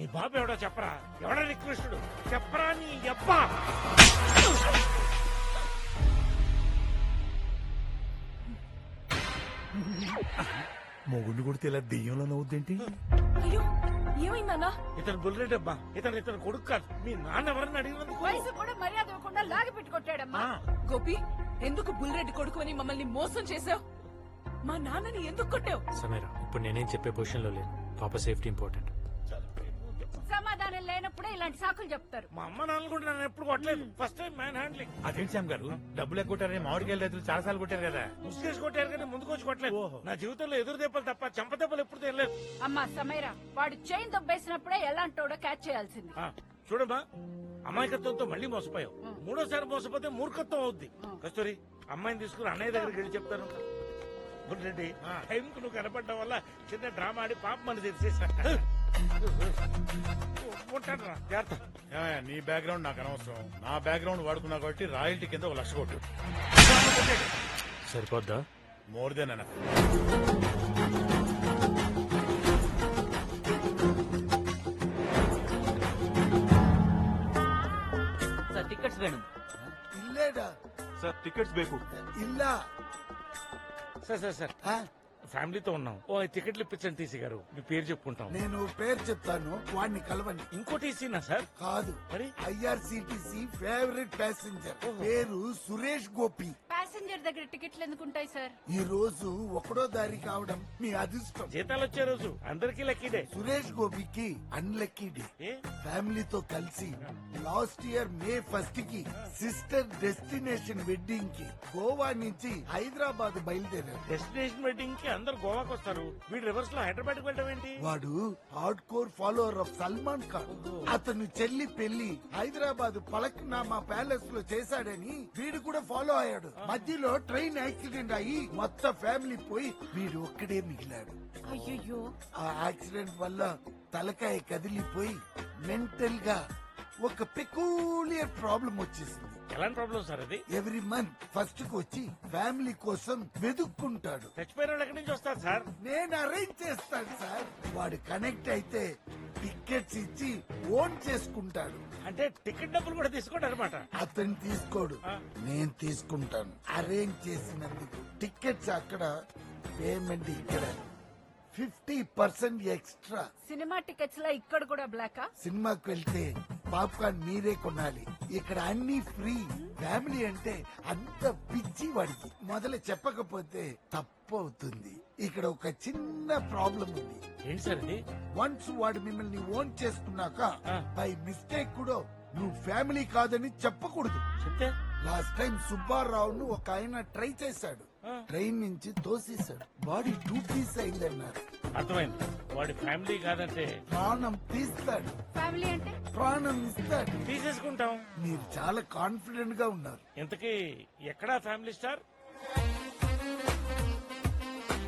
నీ బాబు ఎవడో చెప్పరా, ఎవడా రిక్వెస్టుడు చెప్పరా నీ అబ్బా. మొగుండు కొడితే ఇలా దెయ్యంలో నవ్వుద్దేంటి? అయ్యో ఏమైందన్నా? ఇతను బుల్లెట్ అబ్బా, ఇతను కొడుకు కాదు. మీ నాన్న ఎవరన్నా అడిగినందుకు వయసు కూడా మర్యాద ఇవ్వకుండా లాగి పెట్టి కొట్టాడమ్మా. గోపి, ఎందుకు బుల్రెడ్డి కొడుకు అని మమ్మల్ని మోసం చేసావు? మా నాన్నని ఎందుకు కొట్టావు? సమీరా, ఇప్పుడు నేనేం చెప్పే పొజిషన్ లో లేను. పాప సేఫ్టీ ఇంపార్టెంట్. సమాధానం లేనప్పుడే ఇలాంటి సాకులు చెప్తారు. మా అమ్మ నాన్న కూడా నన్ను ఎప్పుడు కొట్టలేదు. First time man handling. అదేంటి శ్యామ్ గారు, డబ్బులు ఎక్కొట్టారని మామిడికాయలు రైతులు చాలా సార్లు కొట్టారు కదా. ముసుగేసి కొట్టారు కానీ ముందుకు వచ్చి కొట్టలేదు. నా జీవితంలో ఎదురు దెబ్బలు తప్ప చెంప దెబ్బలు ఎప్పుడు తెలియలేదు. అమ్మా సమీరా, వాడు చైన్ దొబ్బేసినప్పుడే ఎలాంటోడో క్యాచ్ చేయాల్సింది. చూడమ్మా, అమాయకత్వంతో మళ్ళీ మోసపోయావు. మూడోసారి మోసపోతే మూర్ఖత్వం అవుద్ది. కస్తూరి, అమ్మాయిని తీసుకుని అన్నయ్య దగ్గరికి వెళ్ళి చెప్తాను. రెడ్డి, టైంకు నువ్వు కనపడడం వల్ల చిన్న డ్రామా ఆడి పాప మన తెరిచేసా. ఉంటాను రా, జాగ్రత్త. ఏమయ్య, నీ బ్యాక్గ్రౌండ్ నాకు అనవసరం. నా బ్యాక్గ్రౌండ్ వాడుకున్నా కాబట్టి రాయల్టీ కింద 1,00,000 కొట్టు. సరిపోద్దా? More than enough. Sir tickets ಬೇಡ ಇಲ್ಲೇಡ ಸರ್ ಟಿಕೆಟ್ಸ್ ಬೇಕು. ಇಲ್ಲ సార్ ఫ్యామిలీతో ఉన్నాం. ఓ టికెట్లు ఇప్పించండి టీసీ గారు. మీ పేరు చెప్పుకుంటాం. నేను పేరు చెప్తాను, వాడిని కలవండి. ఇంకో టీసీనా సార్? కాదు, మరి ఐఆర్సిటిసి ఫేవరెట్ ప్యాసింజర్ పేరు సురేష్ గోపి. ప్యాసింజర్ దగ్గర టికెట్లు ఎందుకుంటాయి సార్? ఈ రోజు 1వ దారి కావడం మీ అదృష్టం. జీతాలు వచ్చే రోజు అందరికీ లక్కీడే. సురేష్ గోపికి అన్లక్కీ డే. ఏ? ఫ్యామిలీతో కలిసి లాస్ట్ ఇయర్ మే 1 కి సిస్టర్ డెస్టినేషన్ వెడ్డింగ్ కి గోవా నుంచి హైదరాబాద్ బయలుదేరారు. డెస్టినేషన్ వెడ్డింగ్ కి అందరు గోవాకి వస్తారు. వీడు రివర్స్ లో హైదరాబాద్ కి వెళ్ళడం ఏంటి? వాడు hard core follower of Salman Khan. అతను చెల్లి పెళ్లి హైదరాబాద్ పలక్నామా ప్యాలెస్ లో చేశాడని వీడు కూడా ఫాలో అయ్యాడు. మధ్యలో ట్రైన్ యాక్సిడెంట్ అయ్యి మొత్తం ఫ్యామిలీ పోయి వీడు ఒక్కడే మిగిలాడు. అయ్యో, ఆ యాక్సిడెంట్ వల్ల తలకాయ కదిలిపోయి మెంటల్ గా ఒక పెకూలియర్ ప్రాబ్లం వచ్చేసింది. ఎలాంటి ప్రాబ్లం సార్ అది? ఎవ్రీ మంత్ ఫస్ట్ కు వచ్చి ఫ్యామిలీ కోసం వెతుక్కుంటాడు. చచ్చిపోయిన వాళ్ళు ఎక్కడి నుంచి వస్తారు సార్? నేను అరేంజ్ చేస్తాను సార్. వాడు కనెక్ట్ అయితే టికెట్స్ ఇచ్చి ఓన్ చేసుకుంటాడు. అంటే టికెట్ డబ్బులు కూడా తీసుకోండి అనమాట. అతను తీసుకోడు, నేను తీసుకుంటాను. అరేంజ్ చేసినందుకు టికెట్స్ అక్కడ, పేమెంట్ ఇక్కడ. 50% ఎక్స్ట్రా. సినిమా టికెట్స్ లా ఇక్కడ కూడా బ్లాకా? సినిమాకి వెళ్తే పాప్కార్న్ మీరే కొనాలి, ఇక్కడ అన్ని ఫ్రీ. ఫ్యామిలీ అంటే అంత పిచ్చి వాడికి. మొదలు చెప్పకపోతే తప్పు అవుతుంది. ఇక్కడ ఒక చిన్న ప్రాబ్లం ఉంది. ఏంటి సార్ ఇది? వన్స్ వాడు మిమ్మల్ని ఓన్ చేసుకున్నాక బై మిస్టేక్ కూడా నువ్వు ఫ్యామిలీ కాదని చెప్పకూడదు. చెప్తే లాస్ట్ టైం సుబ్బారావును ఒక ఆయన ట్రై చేశాడు, ట్రైన్ నుంచి తోసేశాడు. Body 2 piece అయిందన్నారు. అర్థమైంది. వాడి ఫ్యామిలీ కాదంటే ప్రాణం తీస్తాడు, ఫ్యామిలీ అంటే ప్రాణం ఇస్తాడు. తీసేసుకుంటాం. మీరు చాలా కాన్ఫిడెంట్ గా ఉన్నారు. ఇంతకీ ఎక్కడా ఫ్యామిలీ స్టార్?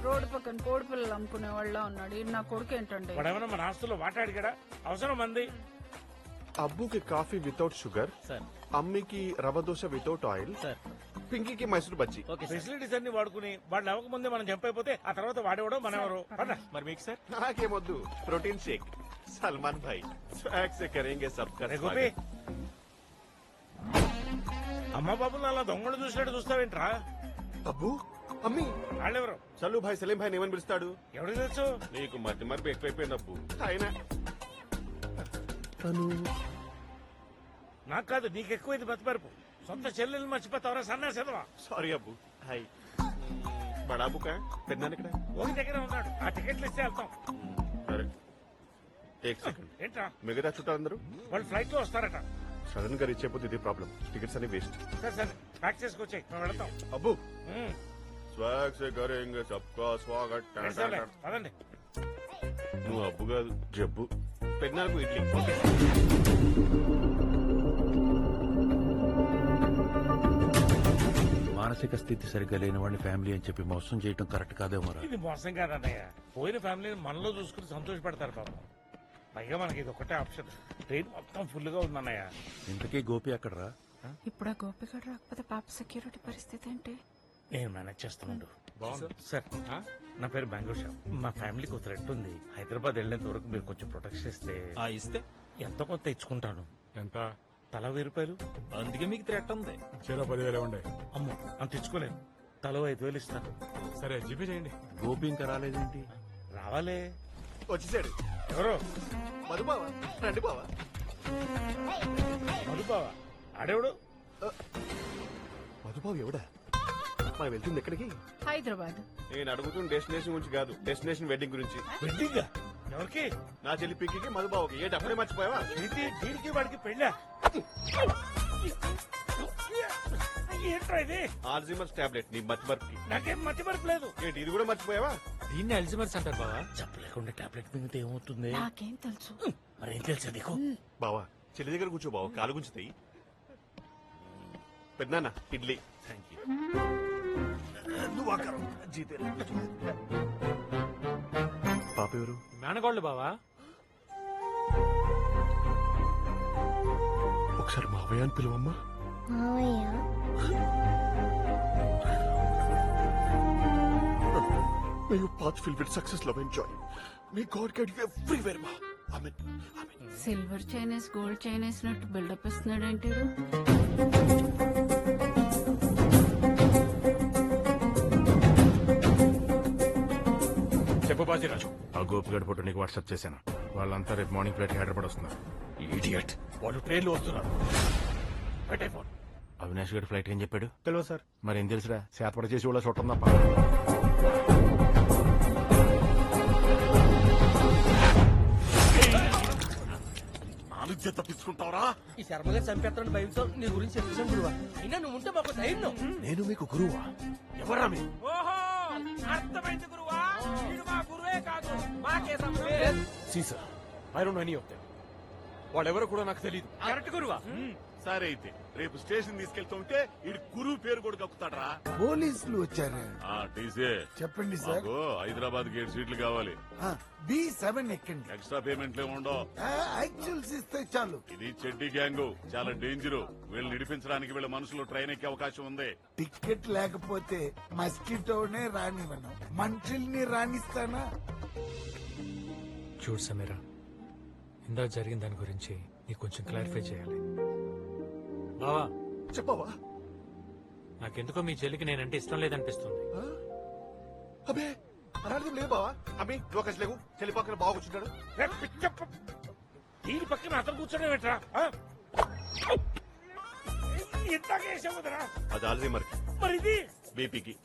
రోడ్డు పక్కన కోడి పిల్లలు అమ్ముకునే వాళ్ళ ఉన్నాడు. నా కొడుకు ఏంటండి? వాడేమన్నా మన ఆస్తుల్లో వాటాడిగాడా? అవసరం మంది. అబ్బుకి కాఫీ వితౌట్ షుగర్, అమ్మికి రవ దోశ వితౌట్ ఆయిల్, పింకీకి మైసూర్ బజ్జీ. ఫెసిలిటీస్ అన్ని వాడుకుని వాడు అవ్వక ముందే మనం చంపైపోతే ఆ తర్వాత వాడేవాడో మనెవరో. మరి మీకు సార్? నాకేమొద్దు, protein shake. Salman bhai swag సే కరేంగే సబ్కా గోపి, స్వాగత్. అమ్మ బాబులు అలా దొంగలు చూసినట్టు చూస్తావేంట్రా? అబ్బు, అమ్మి, వాళ్ళెవరు? చల్లు భాయ్ సలీం భాయ్ ఏమని పిలుస్తాడు? ఎవరికి తెలుసు? నీకు మధ్య మరపు ఎక్కువైపోయింది అబ్బు. ఆయన తను నాకు కాదు, నీకు ఎక్కువైంది బతిపరుపు. సొంత చెల్లెలు మర్చిపోతావరా సన్నాసేదవా? సారీ అబ్బు. హాయ్ బడాబు కా పెద్దనాన్న ఒక దగ్గర ఉన్నాడు. ఆ టికెట్లు ఇస్తే వెళ్తాం. సరే, ఏక్ సెకండ్. ఏంట్రా? మిగతా చుట్టాలందరూ వాళ్ళు ఫ్లైట్ లో వస్తారట. సడన్ గా రీచ్ అయిపోతే ఇది ప్రాబ్లం. టికెట్స్ అన్ని వేస్ట్. సరే సరే, ప్యాక్ చేసుకొచ్చాయి, మేము వెళతాం. అబ్బు, స్వాగ్ సే కరేంగే సబ్కా స్వాగత్. పదండి. నువ్వు అబ్బు కాదు, జబ్బు. పెద్దనాన్నకు ఇడ్లీ. మానసిక స్థితి సరిగ్గా లేని వాడిని ఫ్యామిలీ అని చెప్పి మోసం చేయడం కరెక్ట్ కాదేమో. ఇది మోసం కాదన్నయ్య. పోయిన ఫ్యామిలీని మనలో చూసుకుని సంతోషపడతారు పాపం. పైగా మనకి ఇది ఒకటే ఆప్షన్. ట్రైన్ మొత్తం ఫుల్ గా ఉందన్నయ్య. ఇంతకీ గోపి అక్కడరా? ఇప్పుడు ఆ గోపిగడు రాకపోతే పాప సెక్యూరిటీ పరిస్థితి ఏంటి? నేను మేనేజ్ చేస్తున్నాడు. బాగుంది సార్ నా పేరు మ్యాంగో షాప్. మా ఫ్యామిలీకి ఒక థ్రెట్ ఉంది. హైదరాబాద్ వెళ్ళేంత వరకు మీరు కొంచెం ప్రొటెక్షన్ ఇస్తే ఇస్తే ఎంతో కొంత ఇచ్చుకుంటాను. ఎంత? తల 1000 రూపాయలు. అందుకే మీకు థ్రెట్ ఉంది. చెరో 10,000 ఉండే. అమ్మో అంత ఇచ్చుకోలేను. తల 5,000 ఇస్తాను. సరే జీపే చేయండి. గోపి ఇంకా రాలేదేంటి? రావాలే. వచ్చేసాడు ఎవరో మధు బావ, రండి బావ. మధుబావా? ఆడేవుడు? మధుబాబు ఎవడా? మనం వెళ్తుంది ఎక్కడికి? హైదరాబాద్. నేను అడుగుతున్న డెస్టినేషన్ గురించి కాదు, డెస్టినేషన్ వెడ్డింగ్ గురించి. వెడ్డింగ్ ఎవరికి? నా చెల్లి పిక్కి మధుబాబుకి. ఏంటి అప్పుడే మర్చిపోయావా? ఏంటి దీనికి వాడికి పెళ్ళా? ఏంట్రా ఇది? ఆల్జిమర్స్ టాబ్లెట్ నీ మతిమర్కి. నాకేం మతి మరపు లేదు. ఏంటి ఇది కూడా మర్చిపోయావా? దీన్ని అల్జిమర్స్ అంటారు బావా. చెప్పలేకుండా టాబ్లెట్ మింగితే ఏమవుతుంది? నాకేం తెలుసు. మరేం తెలుసా నీకు? బావా చెల్లి దగ్గర కూర్చో బావ, కాలు గుంచుతాయి. పెద్దనాన్న ఇడ్లీ. Thank you. పాప ఎవరు? మేనగోళ్ళు బావా. ఒకసారి మావయ్య అని పిలువమ్మా. May your path filled with success, love and joy. May God guide you everywhere, ma. Amen. Amen. Silver Chinese gold Chinese నట్టు బిల్డప్ ఇస్తున్నాడు ఏంటి? చెప్పు బాజీరాజు. ఆ గోపిగడ్ ఫోటో నీకు వాట్సాప్ చేశాను. వాళ్ళంతా రేపు మార్నింగ్ ఫ్లైట్ హైదరాబాద్ వస్తున్నారు. ఇడియట్, వాళ్ళు ట్రైన్లో వస్తున్నారు. పెట్టే ఫోన్. అవినాష్ గడ్ ఫ్లైట్ ఏం చెప్పాడు? తెలియదు సార్. మరేం తెలుసురా? శాతపడ చేసి వాళ్ళ చూడటం తప్ప. నాలుగు తప్పించుకుంటావరా? ఈ శర్మగా చంపేస్తాను భయంతో నీ గురించి చెప్పేసాను గురువా. అయినా నువ్వు ఉంటే మాకు ధైర్యం. నేను మీకు గురువా? ఎవరా మీ? ఓహో అర్థమైంది గురువా. వీడు మా గురువే కాదు, మాకే సీసా, I don't know any of them. వాళ్ళెవరో కూడా నాకు తెలియదు. కరెక్ట్ గురువా. సరే అయితే రేపు స్టేషన్ తీసుకెళ్తుంటే ఇడు గురువు పేరు కూడా కక్కుతాడరా. పోలీసులు వచ్చారు. టీసీ చెప్పండి సార్. మాకు హైదరాబాద్ గేట్ సీట్లు కావాలి. B7 ఎక్కండి. ఎక్స్ట్రా పేమెంట్లే ఉండవు. యాక్చువల్స్ ఇస్తే చాలు. ఇది చెడ్డి గ్యాంగ్, చాలా డేంజర్. వీళ్ళు నిడిపించడానికి వీళ్ళ మనుషులు ట్రైన్ ఎక్కే అవకాశం ఉంది. టికెట్ లేకపోతే మస్కిటోనే రానివ్వను, మనుషుల్ని రాణిస్తానా? చూడు సమీరా, ఇందా జరిగిన దాని గురించి నీకు కొంచెం క్లారిఫై చేయాలి. బావా చెప్పవా? నాకెందుకో మీ చెల్లికి నేనంటే ఇష్టం లేదనిపిస్తుంది. అబే అలాంటిది లేదు బావా. అమ్మి నువ్వు ఒకటి లేవు, చెల్లి పక్కన బాగా కూర్చుంటాడు. రే పిచ్చప్ప. దీని పక్కన అతను కూర్చోడం ఏంట్రా? ఇంతగా వేసావు కదరా. అది ఆల్జీమర్ కి, మరి ఇది బీపీకి.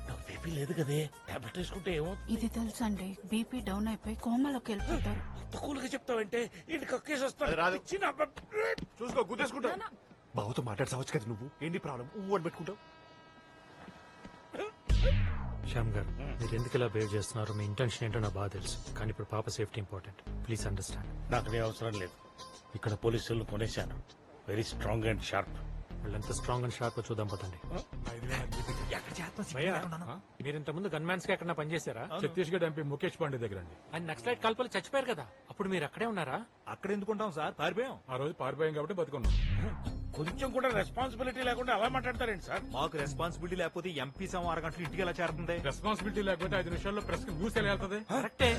నాకు బీపీ లేదు కదే. టాబ్లెట్ వేసుకుంటే ఏమో. ఇది తెలుసండి, బీపీ డౌన్ అయిపోయి కోమాలోకి వెళ్ళిపోతారు. తక్కువగా చెప్తావంటే ఇంటి కక్కేసి అది వస్తాను. రాదు. చిన్న చూసుకో గుద్దేసుకుంటా. బావతో మాట్లాడసావచ్చు కదా నువ్వు. ఏంటి ప్రాబ్లం? అని పెట్టుకుంటావు. శ్యామ్ గారు, మీరు ఎందుకు ఇలా బిహేవ్ చేస్తున్నారు? మీ ఇంటెన్షన్ ఏంటో నాకు బాగా తెలుసు. కానీ ఇప్పుడు పాప సేఫ్టీ ఇంపార్టెంట్. Please understand. నాకు నీ అవసరం లేదు. ఇక్కడ పోలీసులు కొనేశాను. Very strong and sharp. వాళ్ళు ఎంత స్ట్రాంగ్ అండ్ షార్ప్ చూద్దాం పదండి. భయ్యా, మీరు ఇంత ముందు గన్మ్యాన్స్ గా ఎక్కడ పనిచేశారా? ఛత్తీస్గఢ్ ఎంపీ ముఖేష్ పాండే దగ్గర అండి. ఆయన నక్సలైట్ కాల్పలు చచ్చిపోయారు కదా, అప్పుడు మీరు అక్కడే ఉన్నారా? అక్కడ ఎందుకుంటాం సార్, పారిపోయాం. ఆ రోజు పారిపోయాం కాబట్టి బతుకున్నాం. కొంచెం కూడా రెస్పాన్సిబిలిటీ లేకుండా అలా మాట్లాడతారేంటి సార్? మాకు రెస్పాన్సిబిలిటీ లేకపోతే ఎంపీ సమ 6 గంటలు ఇంటికి ఎలా చేరుతుంది? రెస్పాన్సిబిలిటీ లేకపోతే 5 నిమిషాల్లో ప్రెస్ న్యూస్ ఎలా వెళ్తుంది? కరెక్టే.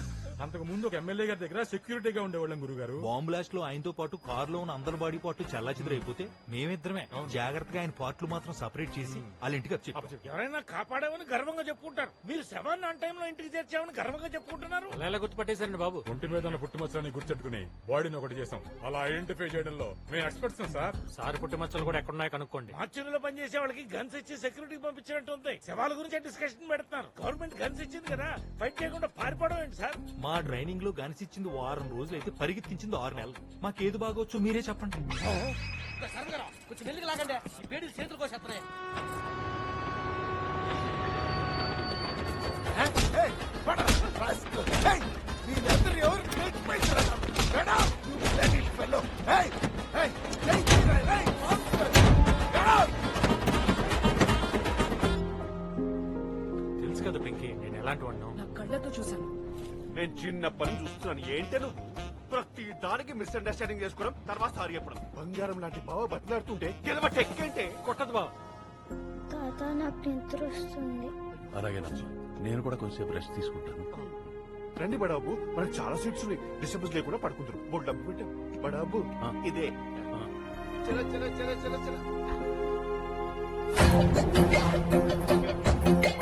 అంతకు ముందు ఒక ఎమ్మెల్యే గారి దగ్గర సెక్యూరిటీగా ఉండేవాళ్ళం గురుగారు. బాంబ్ బ్లాస్ట్ లో ఆయనతో పాటు కారులో ఉన్న అందరి బాడీ పార్ట్లు చల్లాచెదురైపోతే మేమిద్దరమే జాగ్రత్తగా ఆయన పార్ట్లు మాత్రం సెపరేట్ చేసి వాళ్ళ ఇంటికి అప్పచెప్పాం. ఎవరైనా కాపాడామని గర్వంగా చెప్పుకుంటారు. మీరు శవాన్ని ఆన్ టైంలో ఇంటికి చేర్చామని గర్వంగా చెప్పుకుంటున్నారు. అలా ఎలా గుర్తుపట్టేశారండి బాబు? ఒంటి మీద ఉన్న పుట్టుమచ్చని గుర్తెట్టుకుని బాడీని ఒకటి చేసాం. అలా ఐడెంటిఫై చేయడంలో మేము ఎక్స్పర్ట్స్ సార్. సారి పుట్టిమచ్చలు కూడా ఎక్కడున్నాయో కనుక్కోండి. మార్చురీలో పనిచేసే వాళ్ళకి గన్స్ ఇచ్చి సెక్యూరిటీ పంపించినట్టు ఉంది. శవాల గురించి డిస్కషన్ పెడుతున్నారు. గవర్నమెంట్ గన్స్ ఇచ్చింది కదా, ఫైట్ చేయకుండా పారిపోవడం ఏంటి సార్? మా ట్రైనింగ్ లో గనిసిచ్చింది 6 రోజులు అయితే పరిగెత్తించింది 6 నెలలు. మాకేది బాగోచ్చు మీరే చెప్పండి. కొంచెం మెల్లిగా లాగండి, ఈ పేడీలు చేతులు కోసేస్తున్నాయి. మీరందరూ ఎవరు? తెలుసు కదా పింకీ, నేను ఎలాంటి వాడినా. నా కళ్ళతో చూశాను. నేను చిన్న పని చూస్తున్నాను. ఏంటే నువ్వు ప్రతి దానికి మిస్అండర్స్టాండింగ్ చేసుకోవడం, తర్వాత సారీ చెప్పడం. బంగారం లాంటి బావ బతిలాడుతుంటే గెలవ టెక్కేంటే కొట్టదు బావ. తాత నాకు నిద్ర వస్తుంది. అలాగే నచ్చు. నేను కూడా కొంచెంసేపు రెస్ట్ తీసుకుంటాను. రండి బడాబు, మనకు చాలా సీట్స్ ఉన్నాయి, డిస్టర్బెన్స్ లేకుండా పడుకుంటారు. బోర్డు డబ్బు పెట్టాం బడాబు. ఆ. ఇదే ఆ. చల చల చల చల చల